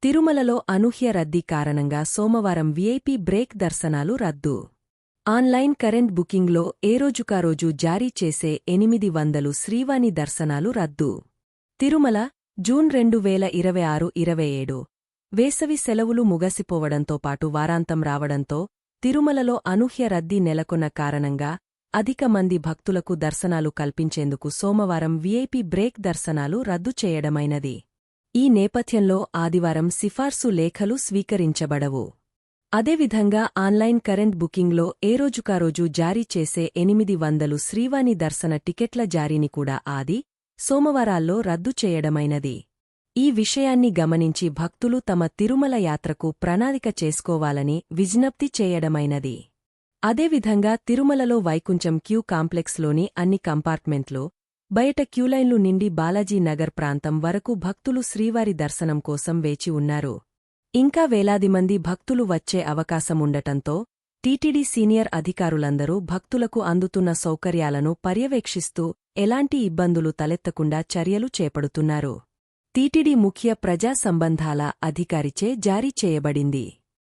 తిరుమలలో అనూహ్య రద్దీ కారణంగా సోమవారం వీఐపీ బ్రేక్ దర్శనాలు రద్దు. ఆన్లైన్ కరెంట్ బుకింగ్లో ఏరోజుకారోజు జారీ చేసే 800 శ్రీవాణి దర్శనాలు రద్దు. తిరుమల జూన్ 2026-27 వేసవి సెలవులు ముగసిపోవడంతో పాటు వారాంతం రావడంతో తిరుమలలో అనూహ్య రద్దీ నెలకొన్న కారణంగా అధిక మంది భక్తులకు దర్శనాలు కల్పించేందుకు సోమవారం వీఐపీ బ్రేక్ దర్శనాలు రద్దు చేయడమైనది. ఈ నేపథ్యంలో ఆదివారం సిఫార్సు లేఖలు స్వీకరించబడవు. అదేవిధంగా ఆన్లైన్ కరెంట్ బుకింగ్లో ఏరోజుకారోజు జారీ చేసే 800 శ్రీవాణి దర్శన టికెట్ల జారీని కూడా సోమవారాల్లో రద్దు చేయడమైనది. ఈ విషయాన్ని గమనించి భక్తులు తమ తిరుమల యాత్రకు ప్రణాళిక చేసుకోవాలని విజ్ఞప్తి చేయడమైనది. అదేవిధంగా తిరుమలలో వైకుంఠం క్యూ కాంప్లెక్స్లోని అన్ని కంపార్ట్మెంట్లు బయట క్యూలైన్లు నిండి బాలాజీ నగర్ ప్రాంతం వరకు భక్తులు శ్రీవారి దర్శనం కోసం వేచి ఉన్నారు. ఇంకా వేలాది మంది భక్తులు వచ్చే అవకాశముండటంతో టీటీడీ సీనియర్ అధికారులందరూ భక్తులకు అందుతున్న సౌకర్యాలను పర్యవేక్షిస్తూ ఎలాంటి ఇబ్బందులు తలెత్తకుండా చర్యలు చేపడుతున్నారు. టీటీడీ ముఖ్య ప్రజా సంబంధాల అధికారిచే జారీ చేయబడింది.